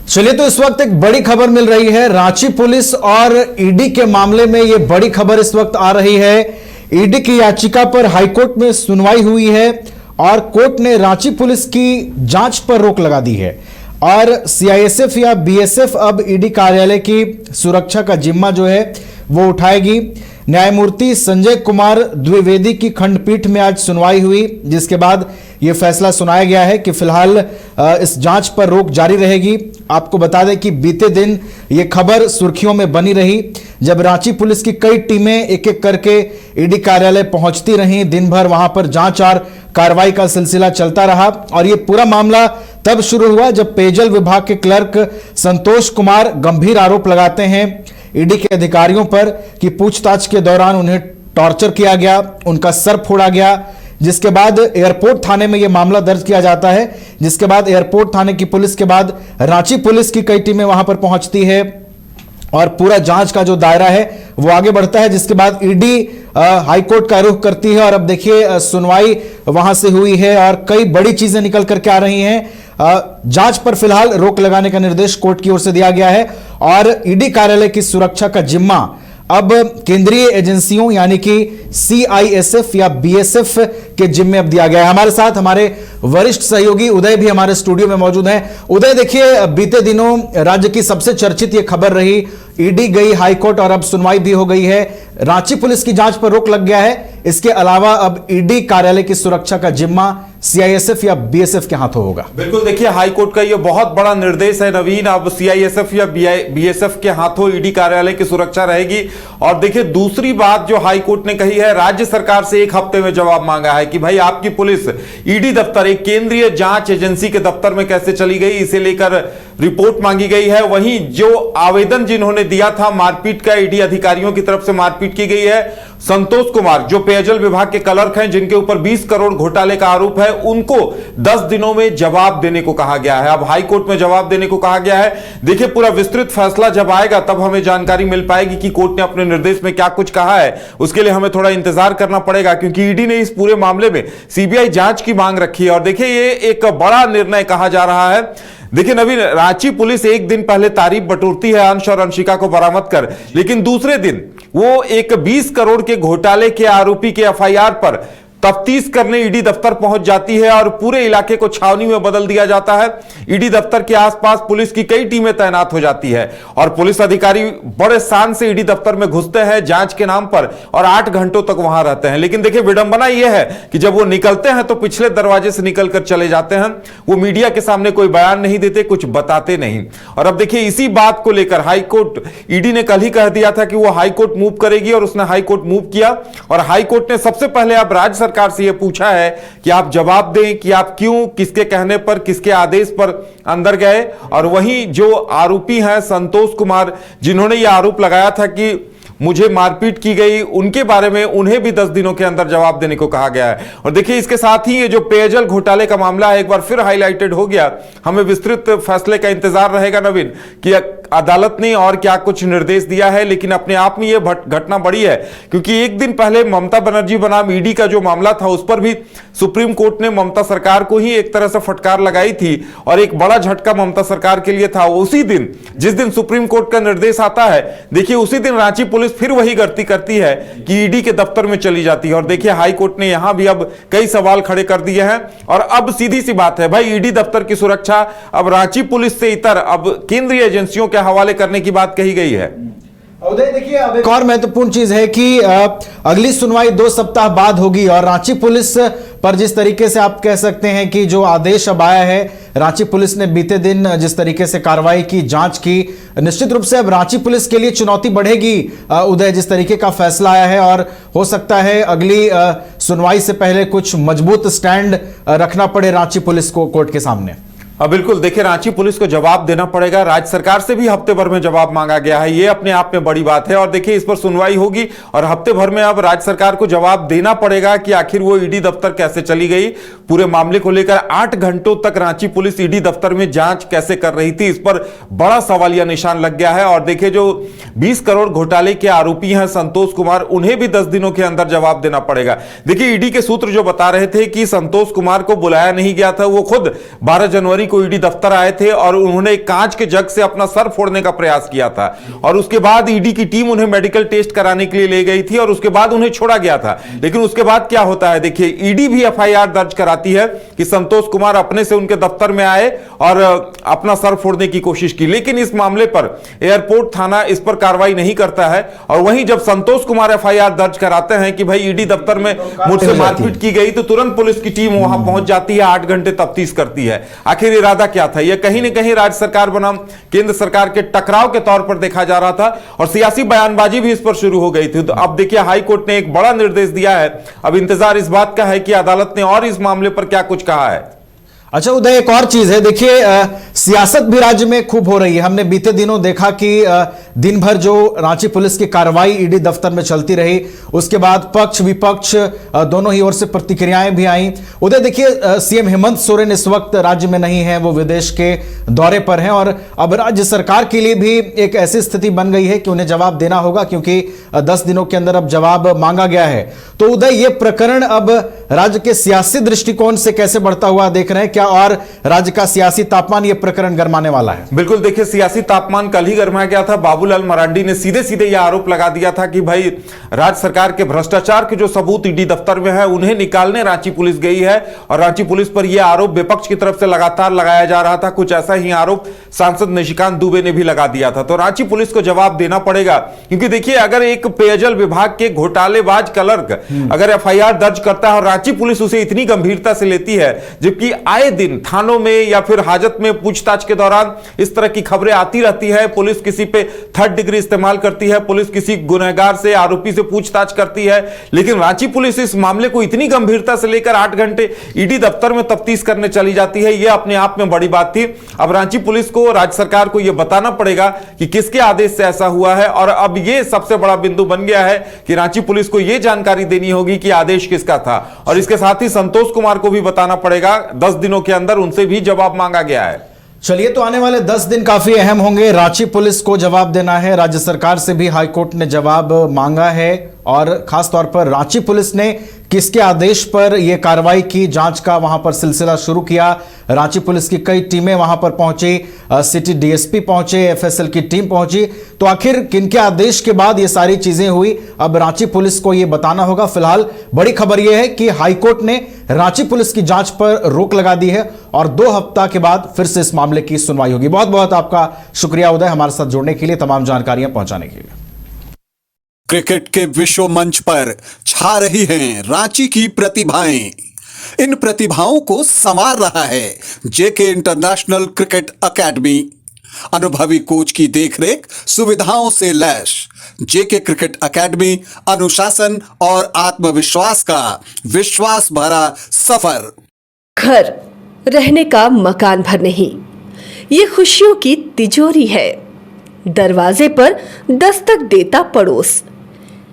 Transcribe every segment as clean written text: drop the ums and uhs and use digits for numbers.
चलिए, तो इस वक्त एक बड़ी खबर मिल रही है। रांची पुलिस और ईडी के मामले में यह बड़ी खबर इस वक्त आ रही है। ईडी की याचिका पर हाईकोर्ट में सुनवाई हुई है और कोर्ट ने रांची पुलिस की जांच पर रोक लगा दी है और सीआईएसएफ या बीएसएफ अब ईडी कार्यालय की सुरक्षा का जिम्मा जो है वो उठाएगी। न्यायमूर्ति संजय कुमार द्विवेदी की खंडपीठ में आज सुनवाई हुई, जिसके बाद यह फैसला सुनाया गया है कि फिलहाल इस जांच पर रोक जारी रहेगी। आपको बता दें कि बीते दिन यह खबर सुर्खियों में बनी रही, जब रांची पुलिस की कई टीमें एक एक करके ईडी कार्यालय पहुंचती रहीं। दिन भर वहां पर जांच और कार्रवाई का सिलसिला चलता रहा और यह पूरा मामला तब शुरू हुआ जब पेयजल विभाग के क्लर्क संतोष कुमार गंभीर आरोप लगाते हैं ईडी के अधिकारियों पर कि पूछताछ के दौरान उन्हें टॉर्चर किया गया, उनका सर फोड़ा गया। जिसके बाद एयरपोर्ट थाने में यह मामला दर्ज किया जाता है, जिसके बाद एयरपोर्ट थाने की पुलिस के बाद रांची पुलिस की कई टीमें वहां पर पहुंचती है और पूरा जांच का जो दायरा है वो आगे बढ़ता है। जिसके बाद ईडी हाईकोर्ट का रुख करती है और अब देखिए सुनवाई वहां से हुई है और कई बड़ी चीजें निकल करके आ रही हैं। जांच पर फिलहाल रोक लगाने का निर्देश कोर्ट की ओर से दिया गया है और ईडी कार्यालय की सुरक्षा का जिम्मा अब केंद्रीय एजेंसियों यानी कि सीआईएसएफ या बीएसएफ के जिम्मे अब दिया गया है। हमारे साथ हमारे वरिष्ठ सहयोगी उदय भी हमारे स्टूडियो में मौजूद हैं। उदय, देखिए बीते दिनों राज्य की सबसे चर्चित ये खबर रही, ईडी गई हाईकोर्ट और अब सुनवाई भी हो गई है। रांची पुलिस की जांच पर रोक लग गया है। इसके अलावा अब ईडी कार्यालय की सुरक्षा का जिम्मा सीआईएसएफ या बीएसएफ के हाथों होगा। बिल्कुल, देखिए हाईकोर्ट का यह बहुत बड़ा निर्देश है नवीन। अब सीआईएसएफ या बीएसएफ के हाथों ईडी कार्यालय की सुरक्षा रहेगी। और देखिए दूसरी बात जो हाईकोर्ट ने कही है, राज्य सरकार से एक हफ्ते में जवाब मांगा है कि भाई आपकी पुलिस ईडी दफ्तर, एक केंद्रीय जांच एजेंसी के दफ्तर में कैसे चली गई, इसे लेकर रिपोर्ट मांगी गई है। वहीं जो आवेदन जिन्होंने दिया था मारपीट का, ईडी अधिकारियों की तरफ से मारपीट की गई है, संतोष कुमार जो पेयजल विभाग के क्लर्क हैं जिनके ऊपर 20 करोड़ घोटाले का आरोप है, उनको 10 दिनों में जवाब देने को कहा गया है। अब हाईकोर्ट में जवाब देने को कहा गया है। देखिए पूरा विस्तृत फैसला जब आएगा तब हमें जानकारी मिल पाएगी कि कोर्ट ने अपने निर्देश में क्या कुछ कहा है। उसके लिए हमें थोड़ा इंतजार करना पड़ेगा क्योंकि ईडी ने इस पूरे मामले में सीबीआई जांच की मांग रखी है। और देखिए ये एक बड़ा निर्णय कहा जा रहा है। देखिए नवीन, रांची पुलिस एक दिन पहले तारीफ बटोरती है अंश और अंशिका को बरामद कर, लेकिन दूसरे दिन वो एक 20 करोड़ के घोटाले के आरोपी के एफआईआर पर तफ्तीश करने ईडी दफ्तर पहुंच जाती है और पूरे इलाके को छावनी में बदल दिया जाता है। ईडी दफ्तर के आसपास पुलिस की कई टीमें तैनात हो जाती है और पुलिस अधिकारी बड़े शान से ईडी दफ्तर में घुसते हैं जांच के नाम पर और 8 घंटों तक वहां रहते हैं। लेकिन देखिए विडंबना यह है कि जब वो निकलते हैं तो पिछले दरवाजे से निकलकर चले जाते हैं। वो मीडिया के सामने कोई बयान नहीं देते, कुछ बताते नहीं। और अब देखिए इसी बात को लेकर हाईकोर्ट, ईडी ने कल ही कह दिया था कि वो हाईकोर्ट मूव करेगी और उसने हाईकोर्ट मूव किया और हाईकोर्ट ने सबसे पहले अब राज्य सरकार से यह पूछा है कि आप जवाब दें कि आप क्यों, किसके कहने पर, किसके आदेश पर अंदर गए। और वहीं जो आरोपी हैं संतोष कुमार, जिन्होंने यह आरोप लगाया था कि मुझे मारपीट की गई, उनके बारे में उन्हें भी 10 दिनों के अंदर जवाब देने को कहा गया है। और देखिए इसके साथ ही ये जो पेयजल घोटाले का मामला है एक बार फिर हाईलाइटेड हो गया। हमें विस्तृत फैसले का इंतजार रहेगा नवीन कि अदालत ने और क्या कुछ निर्देश दिया है। लेकिन अपने आप में यह घटना बड़ी है क्योंकि एक दिन पहले ममता बनर्जी बनाम ईडी का जो मामला था उस पर भी सुप्रीम कोर्ट ने ममता सरकार को ही एक तरह से फटकार लगाई थी और एक बड़ा झटका ममता सरकार के लिए था। उसी दिन जिस दिन सुप्रीम कोर्ट का निर्देश आता है, देखिए उसी दिन रांची पुलिस फिर वही गलती करती है कि ईडी के दफ्तर में चली जाती है। और देखिए हाईकोर्ट ने यहां भी अब कई सवाल खड़े कर दिए हैं और अब सीधी सी बात है भाई, ईडी दफ्तर की सुरक्षा अब रांची पुलिस से इतर अब केंद्रीय एजेंसियों के हवाले करने की बात कही गई है। उदय, देखिए अब एक और महत्वपूर्ण चीज है कि अगली सुनवाई 2 सप्ताह बाद होगी और रांची पुलिस पर जिस तरीके से आप कह सकते हैं कि जो आदेश अब आया है, रांची पुलिस ने बीते दिन जिस तरीके से कार्रवाई की, जांच की, निश्चित रूप से अब रांची पुलिस के लिए चुनौती बढ़ेगी। उदय, जिस तरीके का फैसला आया है और हो सकता है अगली सुनवाई से पहले कुछ मजबूत स्टैंड रखना पड़े रांची पुलिस को कोर्ट के सामने। बिल्कुल, देखिए रांची पुलिस को जवाब देना पड़ेगा। राज्य सरकार से भी हफ्ते भर में जवाब मांगा गया है, ये अपने आप में बड़ी बात है। और देखिए इस पर सुनवाई होगी और हफ्ते भर में अब राज्य सरकार को जवाब देना पड़ेगा कि आखिर वो ईडी दफ्तर कैसे चली गई। पूरे मामले को लेकर 8 घंटों तक रांची पुलिस ईडी दफ्तर में जांच कैसे कर रही थी, इस पर बड़ा सवालिया निशान लग गया है। और देखिए जो 20 करोड़ घोटाले के आरोपी हैं संतोष कुमार, उन्हें भी 10 दिनों के अंदर जवाब देना पड़ेगा। देखिए ईडी के सूत्र जो बता रहे थे कि संतोष कुमार को बुलाया नहीं गया था, वो खुद 12 जनवरी जनवरी को ईडी दफ्तर आए थे और उन्होंने एक कांच के जग से अपना सर फोड़ने का प्रयास किया था और उसके बाद ईडी की टीम उन्हें मेडिकल टेस्ट कराने के लिए ले गई थी और उसके बाद उन्हें छोड़ा गया था। लेकिन उसके बाद क्या होता है, देखिए ईडी भी एफआईआर दर्ज कराती है कि संतोष कुमार अपने से उनके दफ्तर में आए और अपना सर फोड़ने की कोशिश की, लेकिन इस मामले पर एयरपोर्ट थाना इस पर कार्रवाई नहीं करता है। और वहीं जब संतोष कुमार एफआईआर दर्ज कराते हैं कि भाई ईडी दफ्तर में मुझसे मारपीट की गई, तो तुरंत पुलिस की टीम वहां पहुंच जाती है, 8 घंटे तफ्तीश करती है। आखिर इरादा क्या था? यह कहीं न कहीं राज्य सरकार बनाम केंद्र सरकार के टकराव के तौर पर देखा जा रहा था और सियासी बयानबाजी भी इस पर शुरू हो गई थी। तो अब देखिए हाई कोर्ट ने एक बड़ा निर्देश दिया है, अब इंतजार इस बात का है कि अदालत ने और इस मामले पर क्या कुछ कहा है। अच्छा उदय, एक और चीज है, देखिए सियासत भी राज्य में खूब हो रही है। हमने बीते दिनों देखा कि दिन भर जो रांची पुलिस की कार्रवाई ईडी दफ्तर में चलती रही, उसके बाद पक्ष विपक्ष दोनों ही ओर से प्रतिक्रियाएं भी आई। उदय देखिए, सीएम हेमंत सोरेन इस वक्त राज्य में नहीं है, वो विदेश के दौरे पर हैं और अब राज्य सरकार के लिए भी एक ऐसी स्थिति बन गई है कि उन्हें जवाब देना होगा, क्योंकि 10 दिनों के अंदर अब जवाब मांगा गया है। तो उदय, ये प्रकरण अब राज्य के सियासी दृष्टिकोण से कैसे बढ़ता हुआ देख रहे हैं क्या, और राज्य का सियासी तापमान यह प्रकरण गरमाने वाला है? बिल्कुल, देखिए सियासी तापमान कल ही गरमा गया था। बाबूलाल मरांडी ने सीधे सीधे यह आरोप लगा दिया था कि भाई राज्य सरकार के भ्रष्टाचार के जो सबूत ईडी दफ्तर में है उन्हें निकालने रांची पुलिस गई है और रांची पुलिस पर यह आरोप विपक्ष की तरफ से लगातार लगाया जा रहा था। कुछ ऐसा ही आरोप सांसद निशिकांत दुबे ने भी लगा दिया था। तो रांची पुलिस को जवाब देना पड़ेगा, क्योंकि देखिए अगर एक पेयजल विभाग के घोटालेबाज क्लर्क अगर एफआईआर दर्ज करता है और रांची पुलिस उसे इतनी गंभीरता से लेती है, जबकि आए दिन थानों में या फिर हाजत में पूछताछ के दौरान इस तरह की खबरें आती रहती है, पुलिस किसी पे 3rd डिग्री इस्तेमाल करती है, पुलिस किसी गुनहगार से आरोपी से पूछताछ करती है, लेकिन रांची पुलिस इस मामले को इतनी गंभीरता से लेकर 8 घंटे ईडी दफ्तर में तफ्तीश करने चली जाती है, यह अपने आप में बड़ी बात थी। अब रांची पुलिस को, राज्य सरकार को यह बताना पड़ेगा कि किसके आदेश से ऐसा हुआ है और अब यह सबसे बड़ा बिंदु बन गया है कि रांची पुलिस को यह जानकारी देनी होगी कि आदेश किसका था और इसके साथ ही संतोष कुमार को भी बताना पड़ेगा। 10 दिनों के अंदर उनसे भी जवाब मांगा गया है। चलिए, तो आने वाले 10 दिन काफी अहम होंगे। रांची पुलिस को जवाब देना है, राज्य सरकार से भी हाईकोर्ट ने जवाब मांगा है और खास तौर पर रांची पुलिस ने किसके आदेश पर यह कार्रवाई की, जांच का वहां पर सिलसिला शुरू किया। रांची पुलिस की कई टीमें वहां पर पहुंची, सिटी डीएसपी पहुंचे, एफएसएल की टीम पहुंची। तो आखिर किनके आदेश के बाद ये सारी चीजें हुई, अब रांची पुलिस को यह बताना होगा। फिलहाल बड़ी खबर यह है कि हाईकोर्ट ने रांची पुलिस की जांच पर रोक लगा दी है और 2 हफ्ता के बाद फिर से इस मामले की सुनवाई होगी। बहुत बहुत आपका शुक्रिया उदय, हमारे साथ जुड़ने के लिए, तमाम जानकारियां पहुंचाने के लिए। क्रिकेट के विश्व मंच पर छा रही हैं रांची की प्रतिभाएं। इन प्रतिभाओं को संवार रहा है जेके इंटरनेशनल क्रिकेट एकेडमी। अनुभवी कोच की देखरेख, सुविधाओं से लैस जेके क्रिकेट एकेडमी अनुशासन और आत्मविश्वास का विश्वास भरा सफर। घर रहने का मकान भर नहीं, ये खुशियों की तिजोरी है। दरवाजे पर दस्तक देता पड़ोस,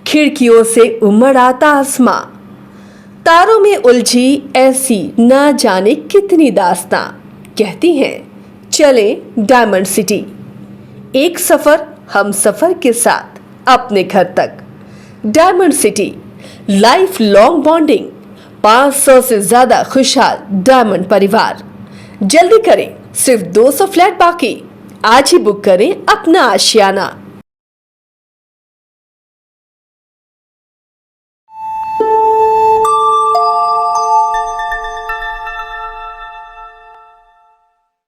खिड़कियों से उमड़ आता आसमां, तारों में उलझी ऐसी ना जाने कितनी दास्तां। कहती हैं चले डायमंड सिटी, एक सफर हम सफर के साथ अपने घर तक। Diamond city, life long bonding, 500 से ज्यादा खुशहाल डायमंड परिवार। जल्दी करें, सिर्फ 200 फ्लैट बाकी। आज ही बुक करें अपना आशियाना।